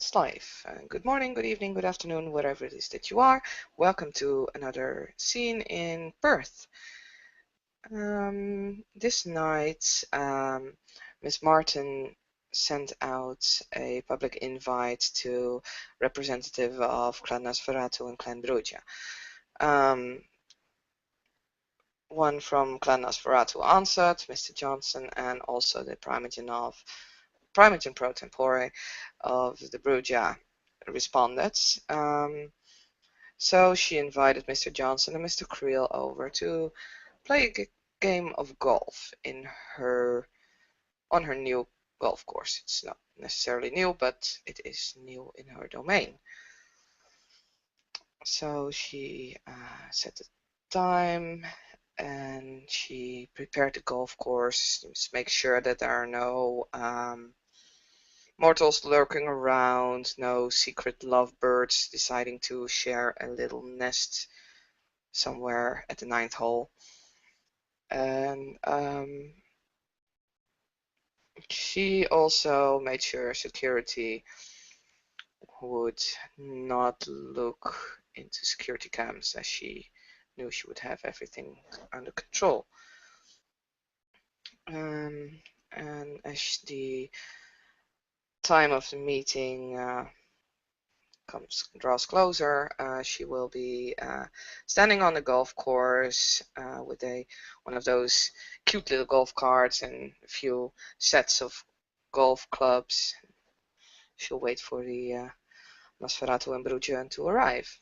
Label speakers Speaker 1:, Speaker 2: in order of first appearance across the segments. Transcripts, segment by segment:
Speaker 1: it's live. Good morning, good evening, good afternoon, wherever it is that you are. Welcome to another scene in Perth. This night, Miss Martin sent out a public invite to representative of Clan Nosferatu and Clan Brugia. One from Clan Nosferatu answered, Mr. Johnson, and also the Primogen pro tempore of the Brugia responded. So she invited Mr. Johnson and Mr. Creel over to play a game of golf on her new golf course. It's not necessarily new, but it is new in her domain. So she set the time and she prepared the golf course to make sure that there are no mortals lurking around, no secret lovebirds deciding to share a little nest somewhere at the 9th hole. And she also made sure security would not look into security cams, as she knew she would have everything under control. And as the time of the meeting draws closer, she will be standing on the golf course with one of those cute little golf carts and a few sets of golf clubs. She'll wait for the Nosferatu and Brugia to arrive.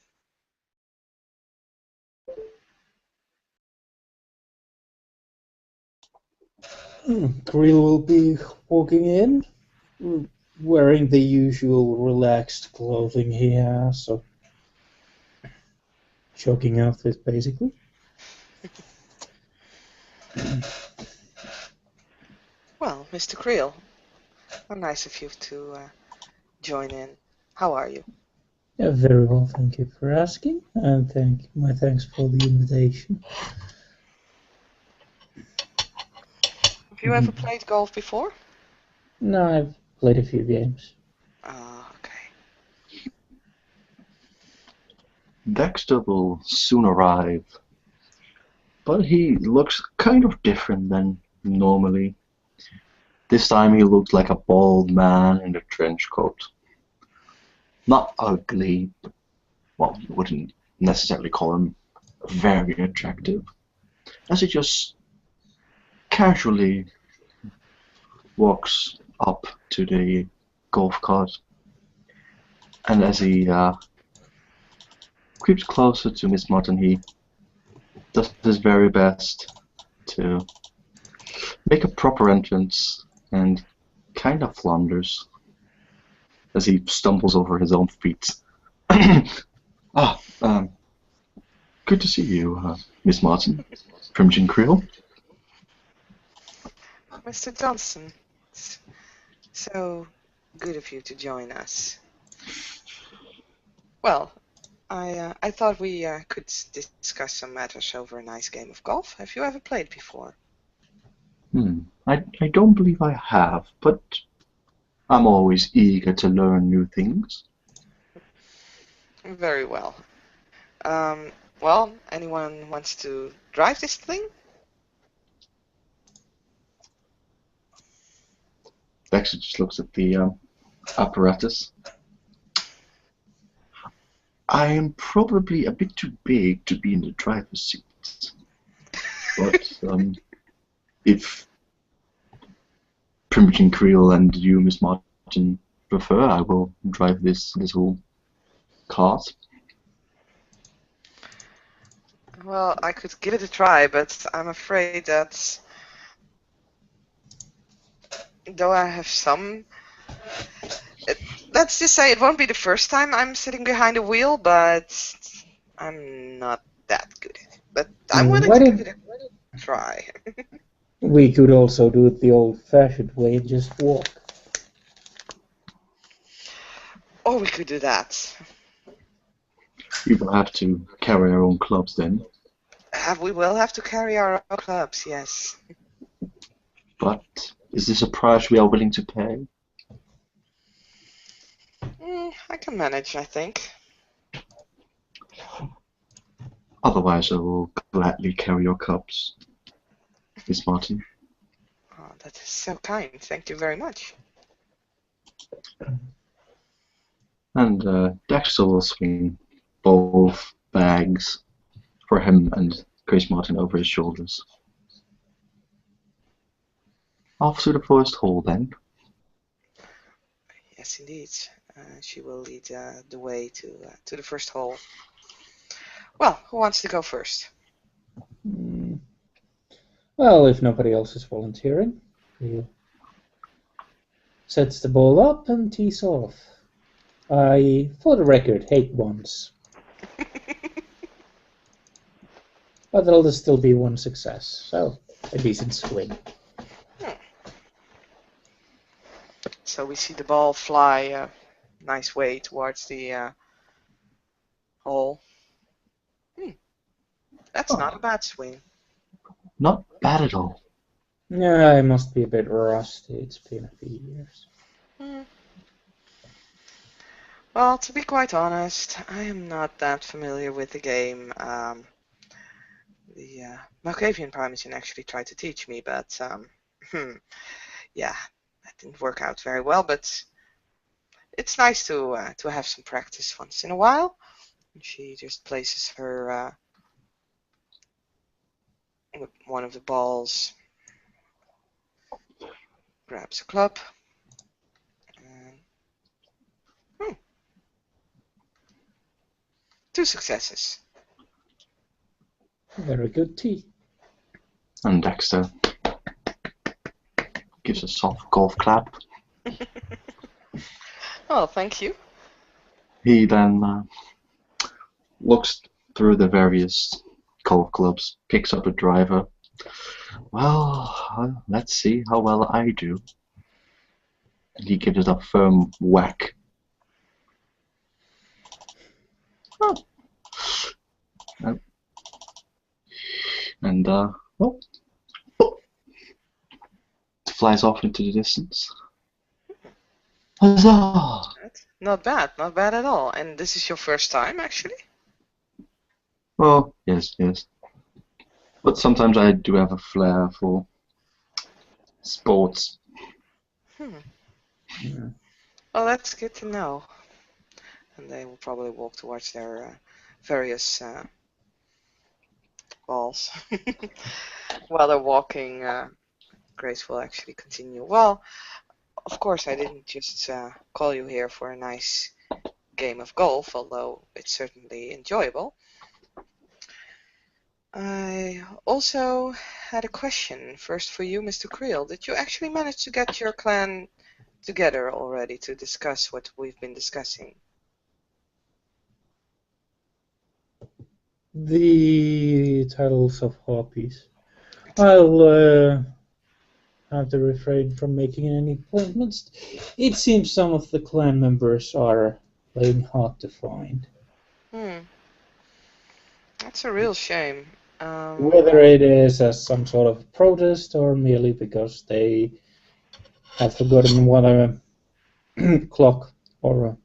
Speaker 2: Krill will be walking in, wearing the usual relaxed clothing he has, so jogging outfit basically.
Speaker 1: Well, Mr. Creel, how nice of you to join in. How are you?
Speaker 2: Yeah, very well, thank you for asking, and my thanks for the invitation.
Speaker 1: Have you ever played golf before?
Speaker 2: No, I've played a few games.
Speaker 1: Ah, okay.
Speaker 3: Dexter will soon arrive, but he looks kind of different than normally. This time he looks like a bald man in a trench coat. Not ugly, but, well, you wouldn't necessarily call him very attractive, as he just casually walks up to the golf cart, and as he creeps closer to Miss Martin, he does his very best to make a proper entrance and kind of flounders as he stumbles over his own feet. Good to see you, Miss Martin, Permigen Creel.
Speaker 1: Mr. Johnson, so good of you to join us. Well, I thought we could discuss some matters over a nice game of golf. Have you ever played before?
Speaker 3: I don't believe I have, but I'm always eager to learn new things.
Speaker 1: Very well. Well, anyone wants to drive this thing?
Speaker 3: Dexter just looks at the apparatus. I am probably a bit too big to be in the driver's seat, but if Permigen Creel and you, Miss Martin, prefer, I will drive this little cart.
Speaker 1: Well, I could give it a try, but I'm afraid that though I have some... Let's just say it won't be the first time I'm sitting behind a wheel, but I'm not that good at it. But I'm willing to give it a try.
Speaker 2: We could also do it the old-fashioned way and just walk.
Speaker 1: Or we could do that.
Speaker 3: We will have to carry our own clubs then.
Speaker 1: We will have to carry our own clubs, yes.
Speaker 3: But is this a price we are willing to pay?
Speaker 1: I can manage, I think.
Speaker 3: Otherwise, I will gladly carry your cups, Miss Martin.
Speaker 1: Oh, that is so kind. Thank you very much.
Speaker 3: And Dexter will swing both bags for him and Grace Martin over his shoulders. Off to the first hole then.
Speaker 1: Yes, indeed. She will lead the way to the first hole. Well, who wants to go first?
Speaker 2: Well, if nobody else is volunteering, he sets the ball up and tees off. I, for the record, hate ones. But there'll still be one success, so a decent swing.
Speaker 1: So we see the ball fly a nice way towards the hole. That's not a bad swing.
Speaker 3: Not bad at all.
Speaker 2: Yeah, I must be a bit rusty. It's been a few years.
Speaker 1: Well, to be quite honest, I am not that familiar with the game. The Malkavian Primeson actually tried to teach me, but yeah, that didn't work out very well. But it's nice to have some practice once in a while. She just places her one of the balls, grabs a club, and 2 successes.
Speaker 2: Very good tee.
Speaker 3: And Dexter gives a soft golf clap.
Speaker 1: Oh, thank you.
Speaker 3: He then looks through the various golf clubs, picks up a driver. Well, let's see how well I do. And he gives it a firm whack. Oh. And, well, it flies off into the distance. Huzzah!
Speaker 1: Not bad at all. And this is your first time, actually?
Speaker 3: Well, yes. But sometimes I do have a flair for sports.
Speaker 2: Yeah.
Speaker 1: Well, that's good to know. And they will probably walk towards their various balls. While they're walking, Grace will actually continue. Well, of course, I didn't just call you here for a nice game of golf, although it's certainly enjoyable. I also had a question first for you, Mr. Creel. Did you actually manage to get your clan together already to discuss what we've been discussing?
Speaker 2: The titles of Harpies. I'll have to refrain from making any appointments. It seems some of the clan members are playing hard to find.
Speaker 1: That's a real shame.
Speaker 2: Whether it is as some sort of protest or merely because they have forgotten what a clock or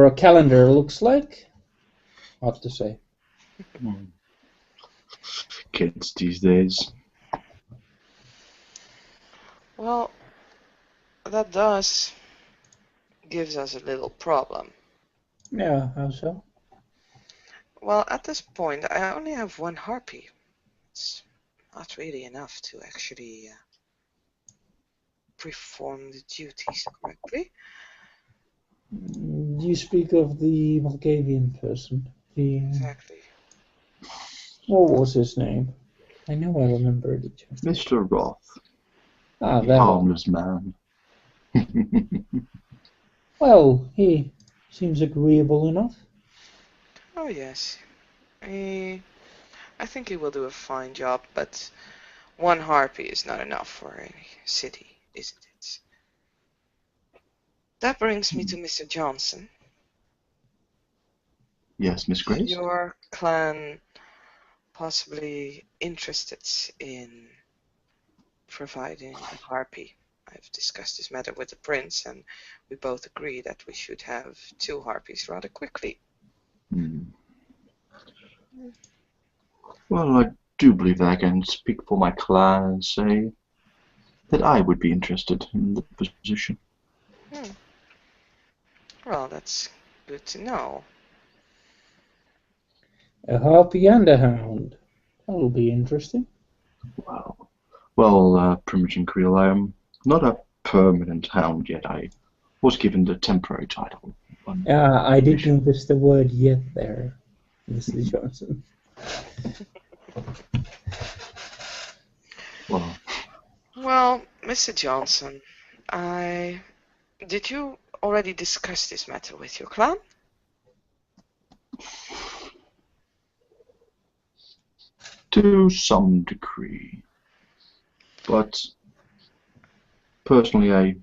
Speaker 2: a calendar looks like, hard to say.
Speaker 3: Kids these days.
Speaker 1: Well, that does gives us a little problem.
Speaker 2: Yeah, how so?
Speaker 1: Well, at this point, I only have 1 harpy. It's not really enough to actually perform the duties correctly.
Speaker 2: You speak of the Malkavian person.
Speaker 1: Exactly.
Speaker 2: What was his name? I know I remembered it.
Speaker 3: Mr. Roth.
Speaker 2: Ah,
Speaker 3: The
Speaker 2: that one.
Speaker 3: harmless man.
Speaker 2: Well, he seems agreeable enough.
Speaker 1: Oh yes. I think he will do a fine job, but 1 harpy is not enough for a city, isn't it? That brings me to Mr. Johnson.
Speaker 3: Yes, Miss Grace?
Speaker 1: Your clan possibly interested in providing a harpy? I've discussed this matter with the prince, and we both agree that we should have 2 harpies rather quickly.
Speaker 3: Well, I do believe that I can speak for my clan and say that I would be interested in the position.
Speaker 1: Well, that's good to know.
Speaker 2: A harpy and a hound. That'll be interesting.
Speaker 3: Wow. Well, Primogen Creel, I am not a permanent hound yet. I was given the temporary title.
Speaker 2: I did notice the word "yet" there, Mr. Johnson.
Speaker 1: Well, Mr. Johnson, did you already discuss this matter with your clan?
Speaker 3: To some degree. But personally, I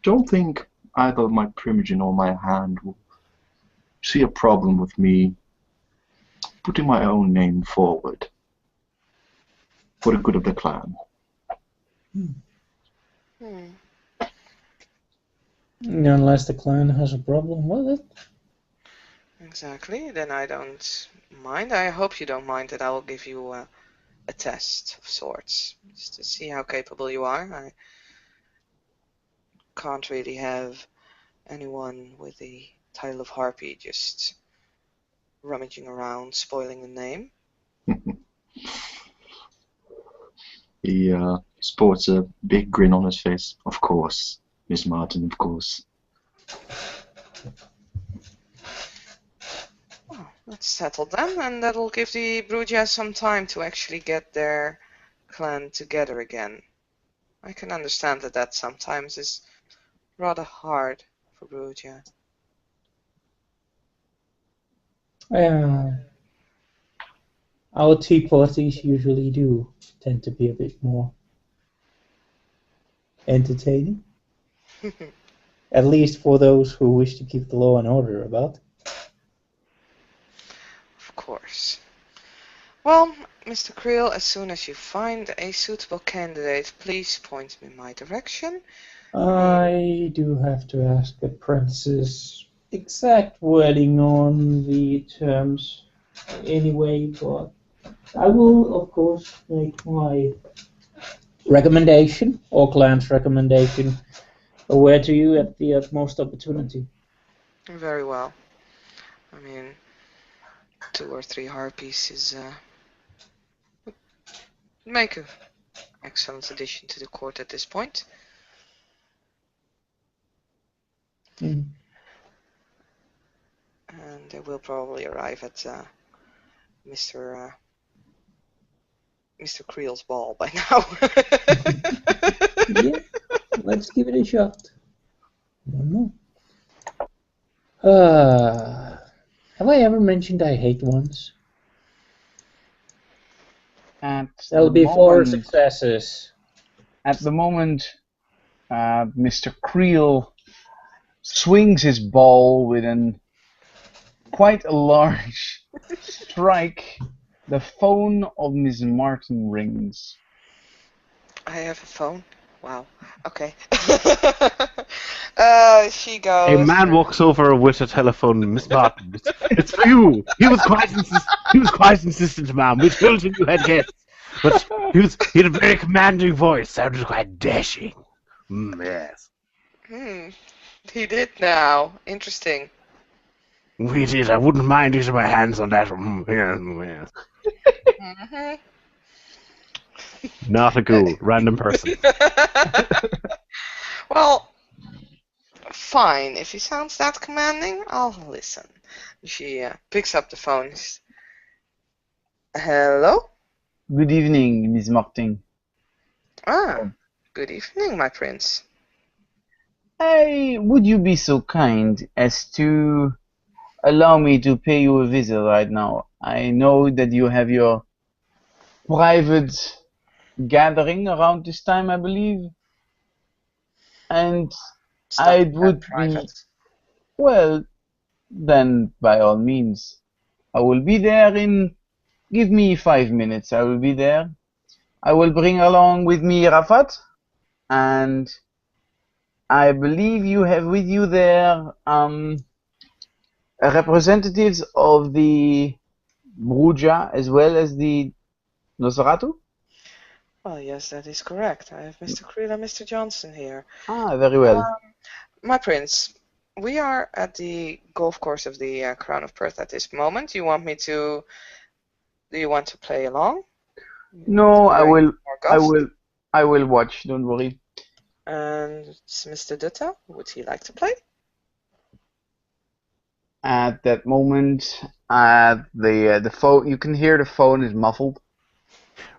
Speaker 3: don't think either my Primogen or my hand will see a problem with me putting my own name forward for the good of the clan.
Speaker 2: Unless the clan has a problem with it.
Speaker 1: Exactly, then I don't mind. I hope you don't mind that I will give you a test of sorts, just to see how capable you are. I can't really have anyone with the title of Harpy just rummaging around, spoiling the name.
Speaker 3: He sports a big grin on his face. Of course, Miss Martin, of course.
Speaker 1: Well, that's settled then, and that'll give the Brujas some time to actually get their clan together again. I can understand that sometimes is rather hard for Bruja.
Speaker 2: Our tea parties usually do tend to be a bit more entertaining. At least for those who wish to keep the law and order about.
Speaker 1: Of course. Well, Mr. Creel, as soon as you find a suitable candidate, please point me in my direction.
Speaker 2: I do have to ask the prince's exact wording on the terms anyway, but I will, of course, make my recommendation, or clan's recommendation, aware to you at the utmost opportunity.
Speaker 1: Very well. I mean, 2 or 3 harpies is make an excellent addition to the court at this point. And they will probably arrive at Mr. Creel's ball by now.
Speaker 2: Yeah, let's give it a shot. One more. Have I ever mentioned I hate ones? That'll be 4 successes.
Speaker 4: At the moment, Mr. Creel swings his ball with quite a large strike. The phone of Miss Martin rings.
Speaker 1: I have a phone? Wow. Okay. She goes.
Speaker 5: A man walks over with a telephone. Miss Martin, it's for you. He was quite insistent, ma'am. We told him you had guests, but he had a very commanding voice. Sounded quite dashing. Yes.
Speaker 1: He did now. Interesting.
Speaker 5: We did. I wouldn't mind using my hands on that. Yes. Not a ghoul. Random person.
Speaker 1: Well, fine. If he sounds that commanding, I'll listen. She picks up the phone. Hello?
Speaker 4: Good evening, Miss Martin.
Speaker 1: Good evening, my prince.
Speaker 4: Would you be so kind as to allow me to pay you a visit right now? I know that you have your private gathering around this time, I believe. And I would be... Well, then by all means. I will be there in... Give me 5 minutes, I will be there. I will bring along with me Rafat. and I believe you have with you there representatives of the Bruja as well as the Nosferatu?
Speaker 1: Well, yes, that is correct. I have Mr. Creel and Mr. Johnson here.
Speaker 4: Ah, very well.
Speaker 1: My prince, we are at the golf course of the Crown of Perth at this moment. Do you want to play along?
Speaker 4: No, I will.
Speaker 1: More
Speaker 4: I
Speaker 1: golf?
Speaker 4: will. I will watch. Don't worry.
Speaker 1: And it's Mr. Dutta, would he like to play?
Speaker 4: At that moment, the phone. You can hear the phone is muffled.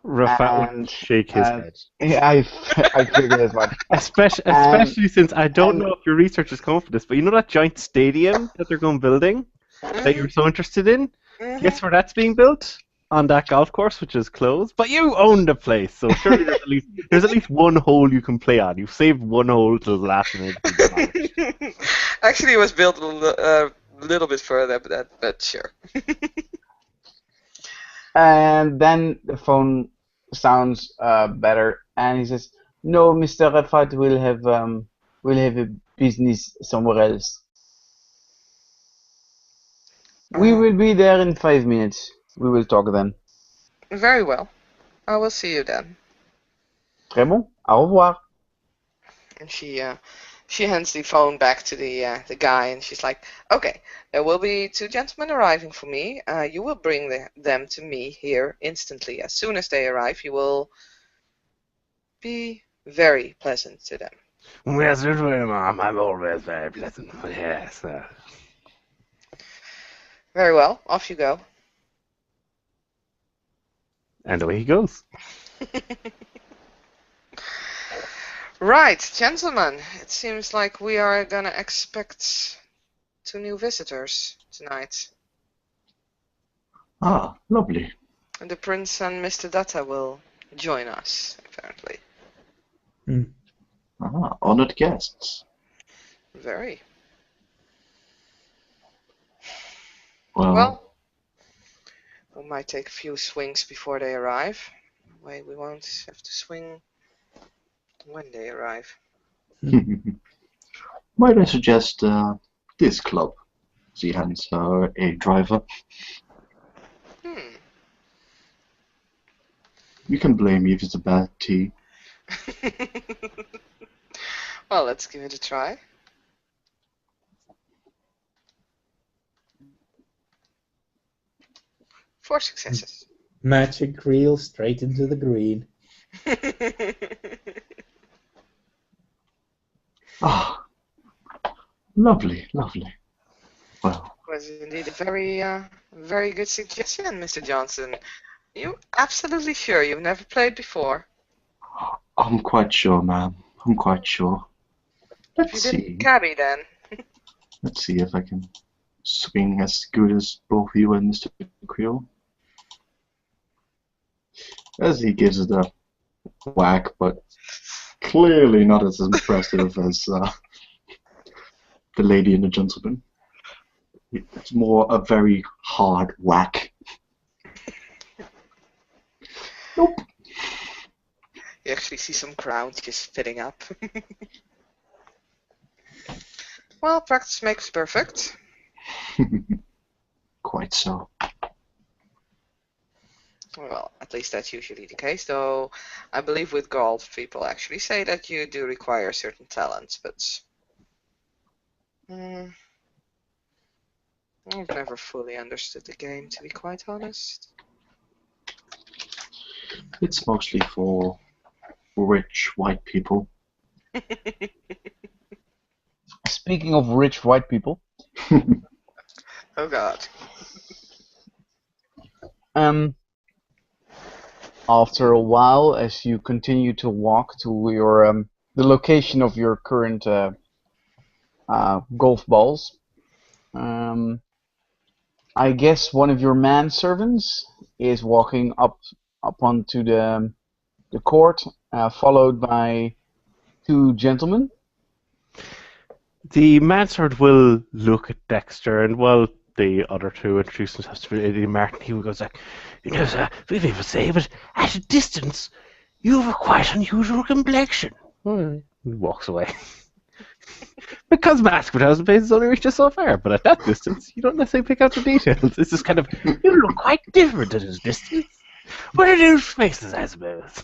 Speaker 5: Rafat would
Speaker 4: And
Speaker 5: shake his head.
Speaker 4: I figured as much.
Speaker 5: Especially since I don't know if your research has come for this, but you know that giant stadium that they're going building that you're so interested in? Guess where that's being built? On that golf course, which is closed. But you own the place, so surely there's at least one hole you can play on. You've saved one hole till the last minute.
Speaker 1: Actually, it was built a little bit further, but sure.
Speaker 4: And then the phone sounds better, and he says, "No, Mr. Rafat will have a business somewhere else. We will be there in 5 minutes. We will talk then."
Speaker 1: Very well. I will see you then.
Speaker 4: Très bon. Au revoir.
Speaker 1: And she hands the phone back to the guy, and she's like, "Okay, there will be 2 gentlemen arriving for me. You will bring them to me here instantly. As soon as they arrive, you will be very pleasant to them."
Speaker 5: Yes, Mom. I'm always very pleasant. Yes.
Speaker 1: Very well. Off you go.
Speaker 5: And away he goes.
Speaker 1: Right, gentlemen. It seems like we are gonna expect 2 new visitors tonight.
Speaker 3: Ah, lovely.
Speaker 1: And the prince and Mr. Dutta will join us, apparently.
Speaker 3: Ah, honored guests.
Speaker 1: Very.
Speaker 3: Well,
Speaker 1: we might take a few swings before they arrive. Wait, we won't have to swing when they arrive.
Speaker 3: might I suggest this club? She hands her a driver. You can blame me if it's a bad tee.
Speaker 1: Well, let's give it a try. Four successes.
Speaker 2: Magic reel straight into the green.
Speaker 3: Ah, lovely, lovely. Well,
Speaker 1: Was indeed a very good suggestion, Mr. Johnson. You absolutely sure you've never played before?
Speaker 3: I'm quite sure, ma'am. I'm quite sure. Let's
Speaker 1: You
Speaker 3: see.
Speaker 1: didn't cabby then.
Speaker 3: Let's see if I can swing as good as both you and Mr. Creel. As he gives it a whack, but clearly not as impressive as the lady and the gentleman. It's more a very hard whack. Nope.
Speaker 1: You actually see some crowns just filling up. Well, practice makes perfect.
Speaker 3: Quite so.
Speaker 1: Well, at least that's usually the case, though I believe with golf people actually say that you do require certain talents, but I've never fully understood the game, to be quite honest.
Speaker 3: It's mostly for rich white people.
Speaker 4: Speaking of rich white people,
Speaker 1: Oh god.
Speaker 4: after a while, as you continue to walk to your the location of your current golf balls, I guess one of your manservants is walking up onto the court, followed by 2 gentlemen.
Speaker 5: The mansard will look at Dexter, and while the other 2 introduce themselves to Lady Martin, he goes like, "You know, sir, we people say, but at a distance, you have a quite unusual complexion." Oh, he walks away. Because masked advertisements only reach us so far, but at that distance, you don't necessarily pick out the details. It's just kind of, you look quite different at a distance. What are those faces, I suppose?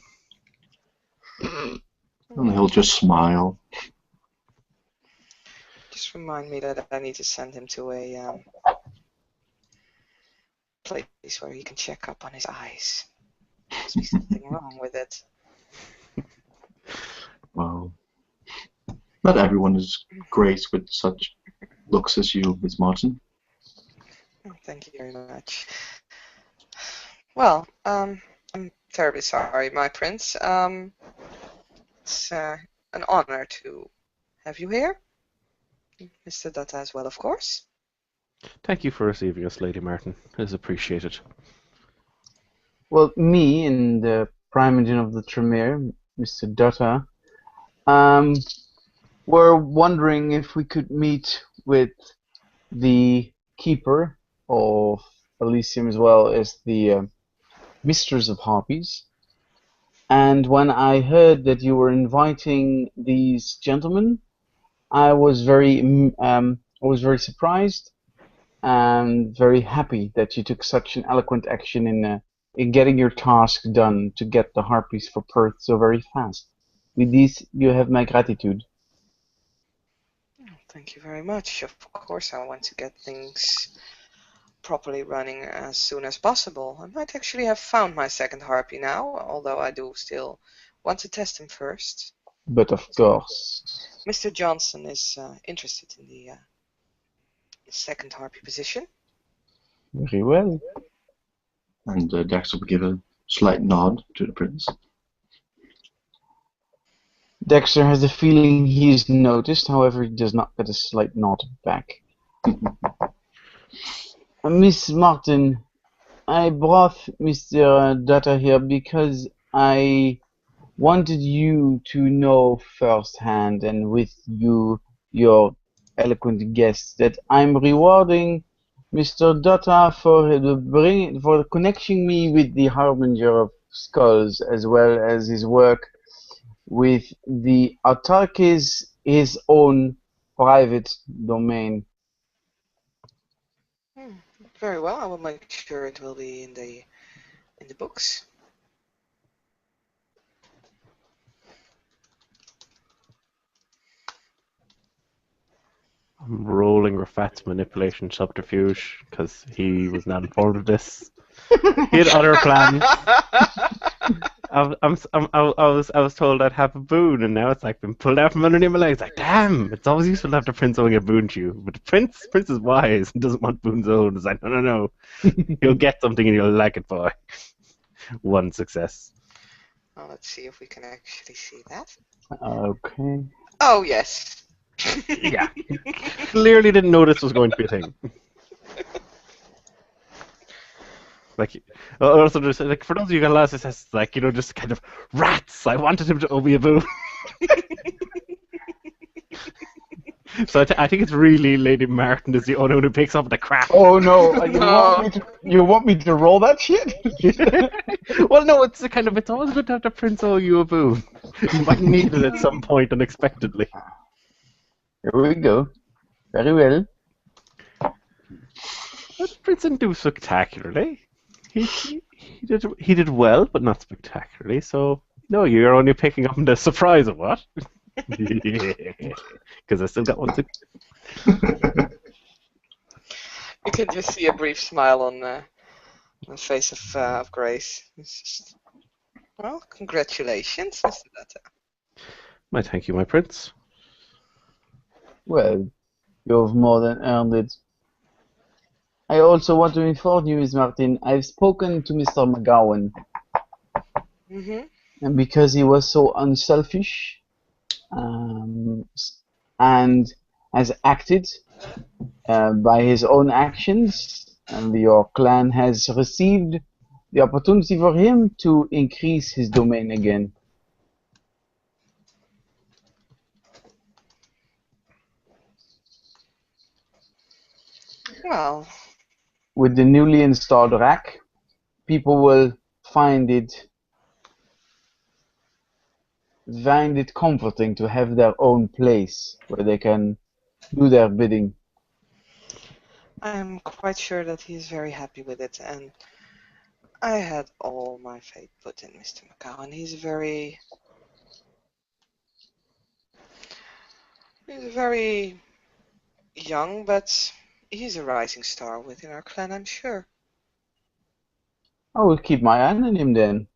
Speaker 3: And he'll just smile.
Speaker 1: Just remind me that I need to send him to a place where he can check up on his eyes. Must be something wrong with it.
Speaker 3: Wow. Not everyone is graced with such looks as you, Miss Martin.
Speaker 1: Oh, thank you very much. Well, I'm terribly sorry, my prince. It's an honor to have you here. Mr. Dutta as well, of course.
Speaker 5: Thank you for receiving us, Lady Martin. It is appreciated.
Speaker 4: Well, me and the Prime Engine of the Tremere, Mr. Dutta, were wondering if we could meet with the Keeper of Elysium as well as the Mistress of Harpies. And when I heard that you were inviting these gentlemen, I was very surprised and very happy that you took such an eloquent action in getting your task done to get the Harpies for Perth so very fast. With this, you have my gratitude.
Speaker 1: Thank you very much. Of course, I want to get things properly running as soon as possible. I might actually have found my second harpy now, although I do still want to test him first.
Speaker 4: But of course.
Speaker 1: Mr. Johnson is interested in the second harpy position.
Speaker 4: Very well.
Speaker 3: And Dexter will give a slight nod to the prince.
Speaker 4: Dexter has a feeling he is noticed, however, he does not get a slight nod back. Miss Martin, I brought Mr. Dutta here because I wanted you to know firsthand and with you, your eloquent guests, that I'm rewarding Mr. Dutta for connecting me with the Harbinger of Skulls, as well as his work with the Autarkies, his own private domain.
Speaker 1: Very well. I will make sure it will be in the books.
Speaker 5: I'm rolling Rafat's manipulation subterfuge because he was not informed of this. He had other plans. I was told I'd have a boon, and now it's like been pulled out from underneath my legs. Like, damn! It's always useful to have the prince owing a boon to you, but the prince is wise and doesn't want boons owed. It's like, no. You'll get something and you'll like it, boy. One success.
Speaker 1: Well, let's see if we can actually see that.
Speaker 4: Okay.
Speaker 1: Oh yes.
Speaker 5: Yeah. Clearly didn't know this was going to be a thing. Like, also just like for those of you who got a lot of success, like, you know, just kind of rats. I wanted him to owe me a boon. So I think it's really Lady Martin is the only one who picks up the crap.
Speaker 4: Oh no! You want me to roll that shit?
Speaker 5: Well, no, it's always good to have the prince owe you a boon. You might need it at some point unexpectedly.
Speaker 4: Here we go. Very well.
Speaker 5: But the prince didn't do spectacularly. He did well, but not spectacularly. So no, you're only picking up on the surprise of what? Because I still got one to.
Speaker 1: You can just see a brief smile on the face of Grace. It's just, well, congratulations, Mr. Dutta.
Speaker 5: My thank you, my prince.
Speaker 4: Well, you've more than earned it. I also want to inform you, Miss Martin, I've spoken to Mr. McGowan.
Speaker 1: Mm-hmm.
Speaker 4: And because he was so unselfish and has acted by his own actions, and your clan has received the opportunity for him to increase his domain again.
Speaker 1: Well,
Speaker 4: With the newly installed rack, people will find it find it comforting to have their own place where they can do their bidding.
Speaker 1: I am quite sure that he is very happy with it, and I had all my faith put in Mr. Macau, and he's very young, but he's a rising star within our clan, I'm sure.
Speaker 4: I will keep my eye on him then.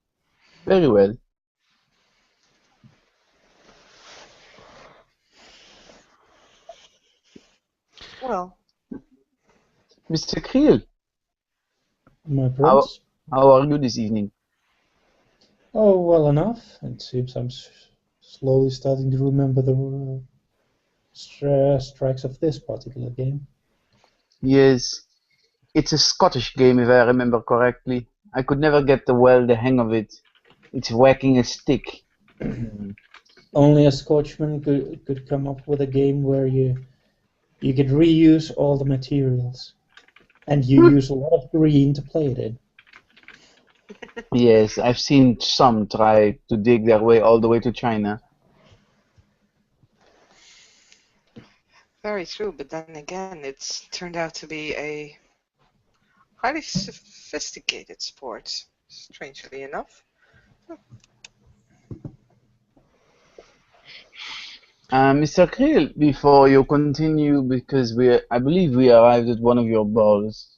Speaker 4: Very well.
Speaker 1: Well,
Speaker 4: Mr. Creel,
Speaker 2: My
Speaker 4: how,
Speaker 2: prince?
Speaker 4: how are you this evening?
Speaker 2: Oh, well enough. It seems I'm slowly starting to remember the strikes of this particular game.
Speaker 4: Yes, it's a Scottish game if I remember correctly. I could never get the hang of it. It's whacking a stick.
Speaker 2: Only a Scotchman could come up with a game where you could reuse all the materials, and you use a lot of green to play it in.
Speaker 4: Yes, I've seen some try to dig their way all the way to China.
Speaker 1: very true, but then again, it's turned out to be a highly sophisticated sport, strangely enough.
Speaker 4: Mr. Creel, before you continue, because I believe we arrived at one of your balls.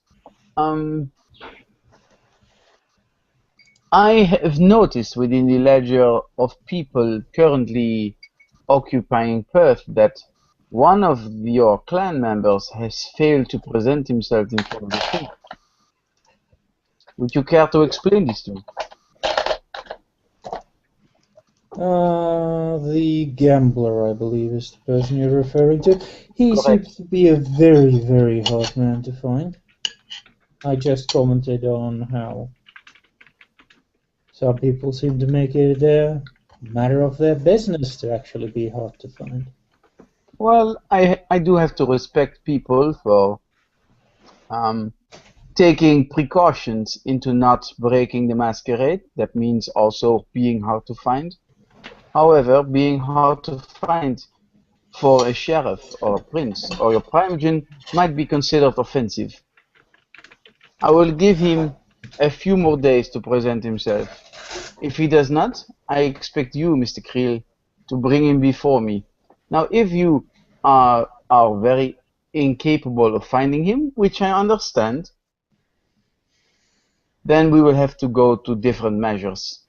Speaker 4: I have noticed within the ledger of people currently occupying Perth that one of your clan members has failed to present himself in front of the king. Would you care to explain this to me?
Speaker 2: The gambler, I believe, is the person you're referring to. He
Speaker 4: Correct.
Speaker 2: seems to be a very, very hard man to find. I just commented on how some people seem to make it a matter of their business to actually be hard to find.
Speaker 4: Well, I do have to respect people for taking precautions into not breaking the masquerade. That means also being hard to find. However, being hard to find for a sheriff or a prince or your primogen might be considered offensive. I will give him a few more days to present himself. If he does not, I expect you, Mr. Creel, to bring him before me. Now, if you are very incapable of finding him, which I understand, then we will have to go to different measures.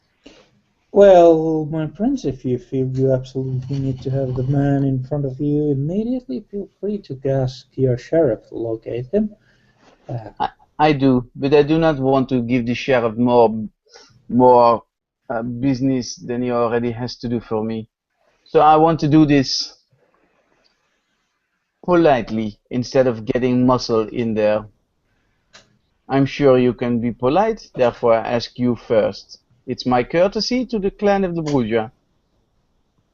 Speaker 2: Well, my prince, if you feel you absolutely need to have the man in front of you immediately, feel free to ask your sheriff to locate him.
Speaker 4: I do, but I do not want to give the sheriff more business than he already has to do for me. So I want to do this politely instead of getting muscle in there. I'm sure you can be polite, therefore I ask you first. It's my courtesy to the clan of the Bruja.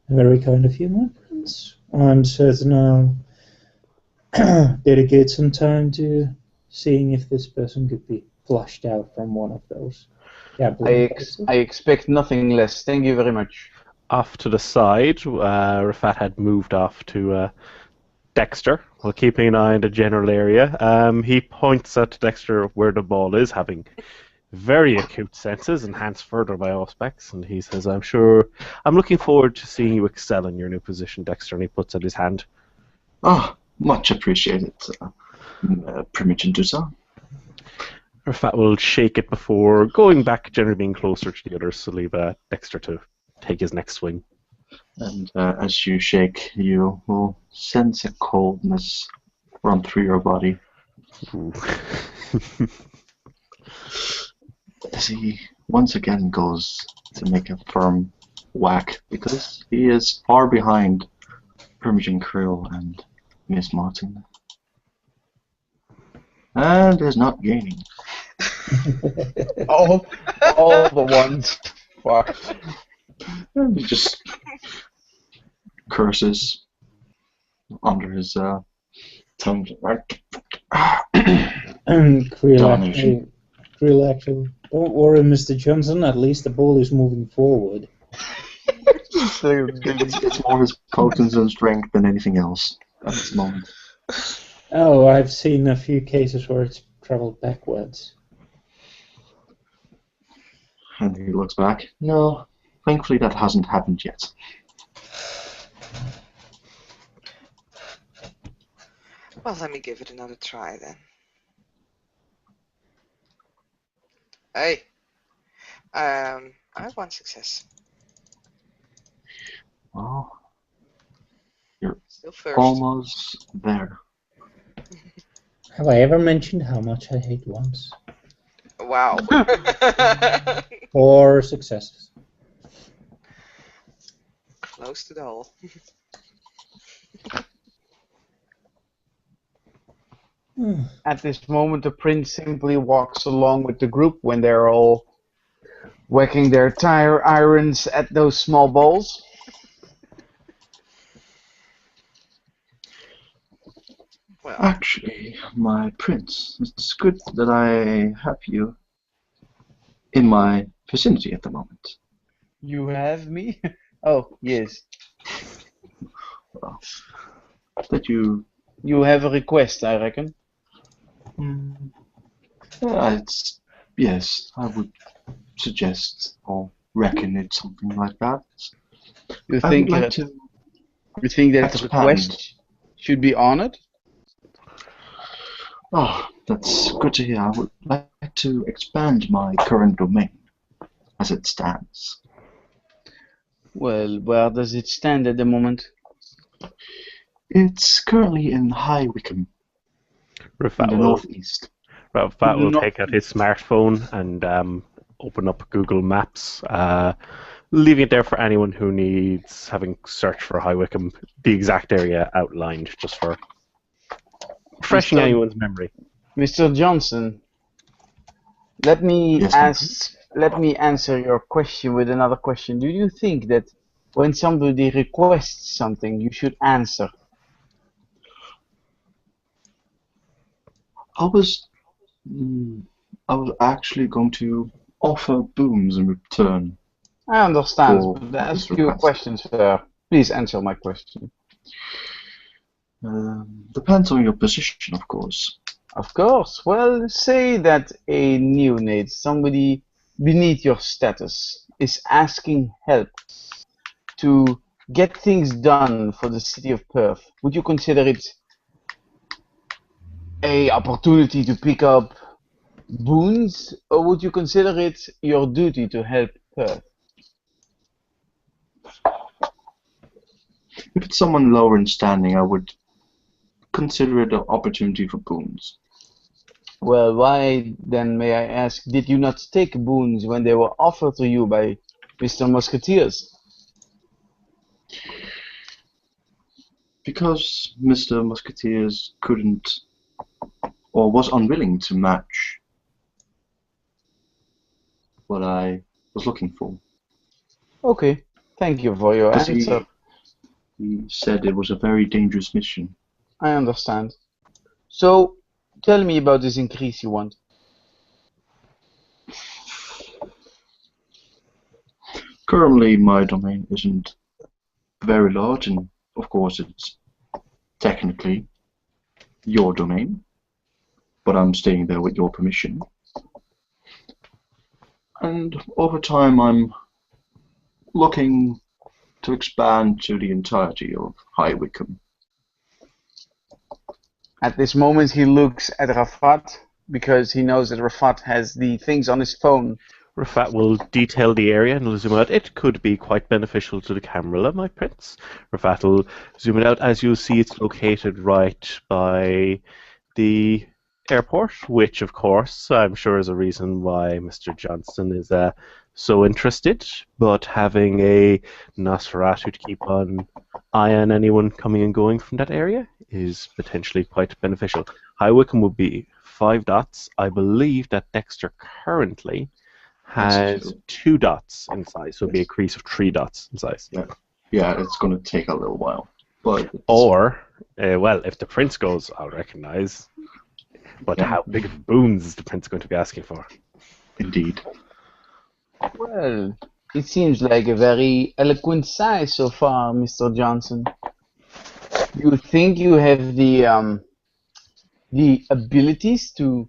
Speaker 2: Very kind of you, my prince. I'm certain I'll dedicate some time to seeing if this person could be flushed out from one of those gambling places.
Speaker 4: I expect nothing less. Thank you very much.
Speaker 5: Off to the side, Rafat had moved off to Dexter, while keeping an eye on the general area. He points out to Dexter where the ball is, having very acute senses, enhanced further by aspects, and he says, I'm looking forward to seeing you excel in your new position, Dexter, and he puts out his hand.
Speaker 3: Oh, much appreciated, Primogen Dusa.
Speaker 5: Rafat will shake it before going back, generally being closer to the others, to leave Dexter to take his next swing.
Speaker 3: And as you shake, you will sense a coldness run through your body. As he once again goes to make a firm whack, because he is far behind Primogen Krill and Miss Martin. And is not gaining.
Speaker 4: all the ones. Fuck.
Speaker 3: And he just curses under his tongue.
Speaker 2: And Creel
Speaker 3: Domination.
Speaker 2: actually, don't worry, Mr. Johnson, at least the ball is moving forward.
Speaker 3: It's more his potency and strength than anything else at this moment.
Speaker 2: Oh, I've seen a few cases where it's traveled backwards.
Speaker 3: And he looks back. No, thankfully that hasn't happened yet.
Speaker 1: Well, let me give it another try then. Hey, I have one success.
Speaker 3: Well, you're
Speaker 1: Still first.
Speaker 3: almost there.
Speaker 2: Have I ever mentioned how much I hate ones?
Speaker 1: Wow.
Speaker 2: 4 successes.
Speaker 1: Close to the hole.
Speaker 4: At this moment, the prince simply walks along with the group when they're all whacking their tire irons at those small balls.
Speaker 1: Well,
Speaker 3: Actually, my prince, it's good that I have you in my vicinity at the moment.
Speaker 4: You have me? Oh, yes.
Speaker 3: Well, that you...
Speaker 4: You have a request, I reckon.
Speaker 3: it's... Yes, I would suggest or reckon it's something like that.
Speaker 4: You
Speaker 3: I
Speaker 4: think
Speaker 3: would like
Speaker 4: that
Speaker 3: to
Speaker 4: the
Speaker 3: expand.
Speaker 4: request should be honored?
Speaker 3: Oh, that's good to hear. I would like to expand my current domain as it stands.
Speaker 4: Well, where does it stand at the moment?
Speaker 3: It's currently in High Wycombe, in
Speaker 5: Rafat
Speaker 3: the
Speaker 5: will,
Speaker 3: northeast.
Speaker 5: Rafat will
Speaker 4: Not-
Speaker 5: take out his smartphone and open up Google Maps, leaving it there for anyone who needs having searched for High Wycombe, the exact area outlined, just for refreshing anyone's memory.
Speaker 4: Mr. Johnson, let me
Speaker 3: Yes,
Speaker 4: let me answer your question with another question. Do you think that when somebody requests something, you should answer?
Speaker 3: I was actually going to offer booms in return.
Speaker 4: I understand,
Speaker 3: For
Speaker 4: but I
Speaker 3: this
Speaker 4: ask you a
Speaker 3: request.
Speaker 4: question, sir. Please answer my question.
Speaker 3: Depends on your position, of course.
Speaker 4: Of course. Well, say that a neonate, somebody beneath your status, is asking help to get things done for the city of Perth. Would you consider it a opportunity to pick up boons, or would you consider it your duty to help Perth?
Speaker 3: If it's someone lower in standing, I would consider it an opportunity for boons.
Speaker 4: Well, why then, may I ask, did you not take boons when they were offered to you by Mr. Musketeers?
Speaker 3: Because Mr. Musketeers couldn't or was unwilling to match what I was looking for.
Speaker 4: Okay, thank you for your
Speaker 3: Because
Speaker 4: answer.
Speaker 3: he said it was a very dangerous mission.
Speaker 4: I understand. So, tell me about this increase you want.
Speaker 3: Currently, my domain isn't very large, and of course, it's technically your domain, but I'm staying there with your permission. And over time, I'm looking to expand to the entirety of High Wycombe.
Speaker 4: At this moment, he looks at Rafat because he knows that Rafat has the things on his phone.
Speaker 5: Rafat will detail the area and will zoom out. It could be quite beneficial to the camera, my prince. Rafat will zoom it out. As you'll see, it's located right by the airport, which, of course, I'm sure is a reason why Mr. Johnson is so interested. But having a Nosferatu to keep an eye on anyone coming and going from that area is potentially quite beneficial. High Wycombe would be 5 dots. I believe that Dexter currently has 2 dots in size, so it'd be a increase of 3 dots in size.
Speaker 3: Yeah, it's going to take a little while. But
Speaker 5: Or, well, if the prince goes, I'll recognize. But how big of boons is the prince going to be asking for?
Speaker 3: Indeed.
Speaker 4: Well, It seems like a very eloquent sigh so far, Mr. Johnson. You think you have the abilities to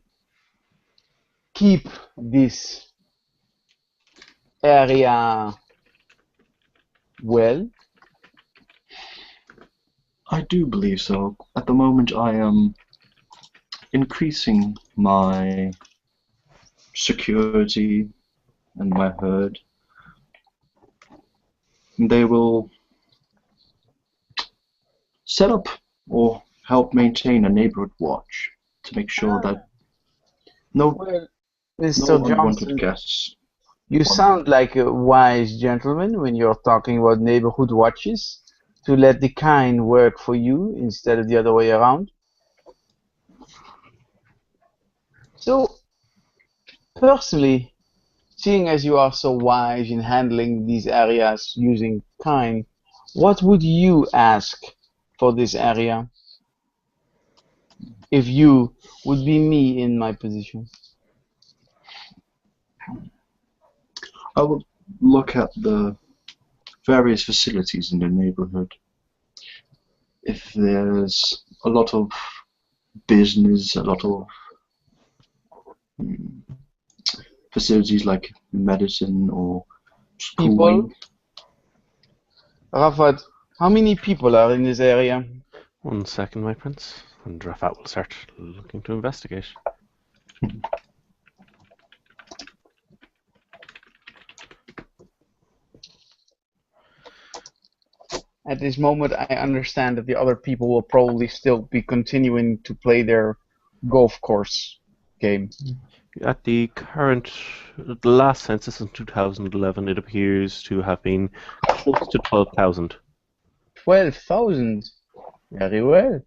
Speaker 4: keep this area well?
Speaker 3: I do believe so. At the moment, I am increasing my security and my herd. They will set up or help maintain a neighborhood watch to make sure that no
Speaker 4: Well,
Speaker 3: no
Speaker 4: Mr.
Speaker 3: unwanted
Speaker 4: Johnson,
Speaker 3: guests.
Speaker 4: you sound like a wise gentleman when you're talking about neighborhood watches to let the kind work for you instead of the other way around. So, personally, seeing as you are so wise in handling these areas using kind, what would you ask for this area if you would be me in my position?
Speaker 3: I will look at the various facilities in the neighborhood. If there's a lot of business, a lot of mm, facilities like medicine or schooling.
Speaker 4: People, Rafat, how many people are in this area?
Speaker 5: 1 second, my prince. And Rafat will start looking to investigate.
Speaker 4: At this moment, I understand that the other people will probably still be continuing to play their golf course game.
Speaker 5: At the last census in 2011, it appears to have been close to 12,000.
Speaker 4: 12,000. Very well.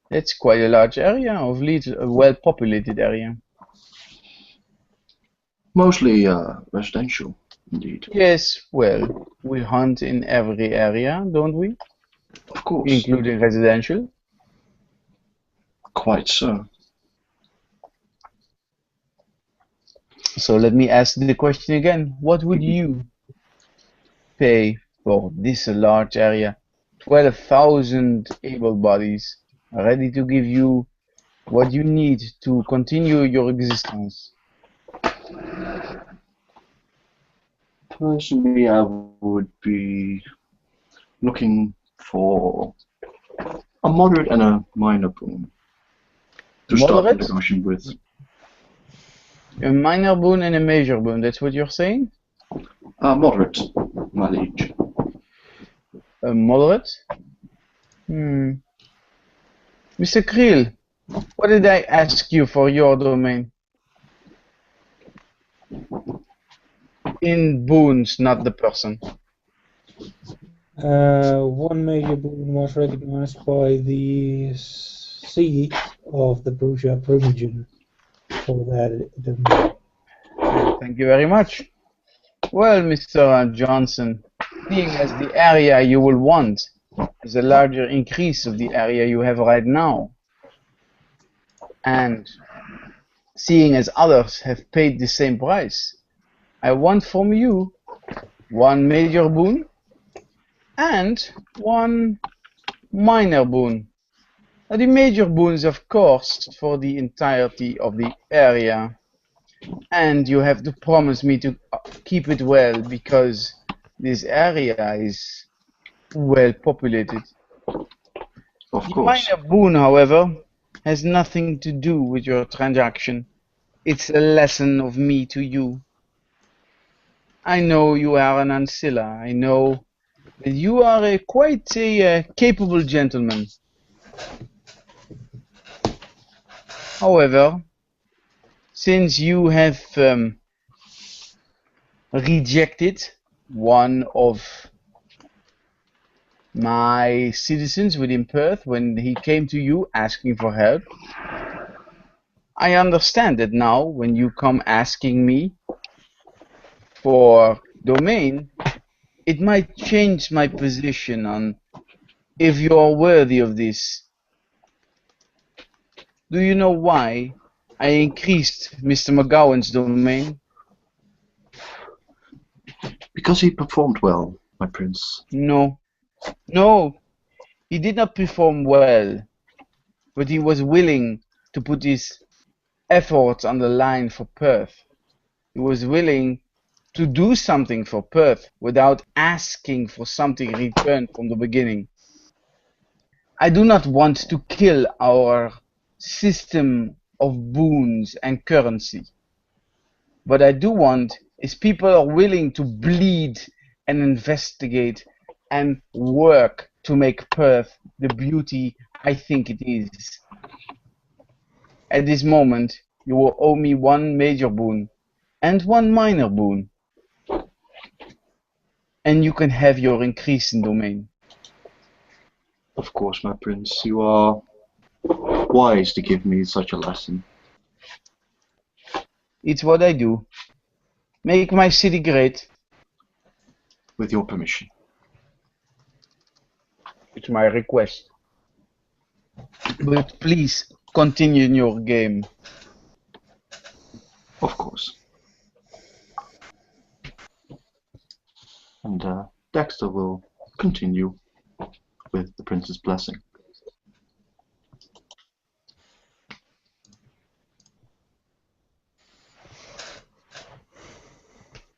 Speaker 4: That's quite a large area of Leeds, a well-populated area.
Speaker 3: Mostly residential, indeed.
Speaker 4: Yes, well, we hunt in every area, don't we?
Speaker 3: Of course.
Speaker 4: Including residential.
Speaker 3: Quite so.
Speaker 4: So let me ask the question again. What would you pay for this large area? 12,000 able bodies ready to give you what you need to continue your existence.
Speaker 3: Personally, I would be looking for a moderate and a minor boon to start
Speaker 4: Moderate?
Speaker 3: negotiating with.
Speaker 4: A minor boon and a major boon, that's what you're saying?
Speaker 3: Moderate, my liege.
Speaker 4: A moderate? Mr. Kriel, what did I ask you for your domain? In boons, not the person.
Speaker 2: One major boon was recognized by the seat of the Bruja region for that domain.
Speaker 4: Thank you very much. Well, Mr. Johnson, seeing as the area you will want is a larger increase of the area you have right now, and seeing as others have paid the same price, I want from you one major boon and one minor boon. Now, the major boon is, of course, for the entirety of the area, and you have to promise me to keep it well because this area is well populated.
Speaker 3: Of
Speaker 4: The
Speaker 3: course.
Speaker 4: minor boon, however, has nothing to do with your transaction. It's a lesson of me to you. I know you are an ancilla. I know that you are quite a capable gentleman. However, since you have rejected one of my citizens within Perth when he came to you asking for help, I understand that now when you come asking me for domain, it might change my position on if you are worthy of this. Do you know why I increased Mr. McGowan's domain?
Speaker 3: Because he performed well, my prince.
Speaker 4: No, no, he did not perform well, but he was willing to put his efforts on the line for Perth. He was willing to do something for Perth without asking for something in return from the beginning. I do not want to kill our system of boons and currency. What I do want is people are willing to bleed and investigate and work to make Perth the beauty I think it is. At this moment, you will owe me one major boon and one minor boon. And you can have your increase in domain.
Speaker 3: Of course, my prince, you are wise to give me such a lesson.
Speaker 4: It's what I do. Make my city great.
Speaker 3: With your permission.
Speaker 4: It's my request. But please continue in your game.
Speaker 3: Of course. And Dexter will continue with the prince's blessing.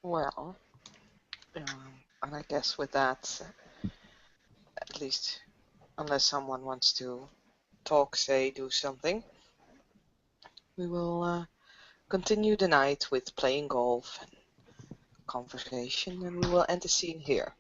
Speaker 1: Well, and I guess with that, at least, unless someone wants to talk, say, do something, we will continue the night with playing golf and conversation, and we will end the scene here.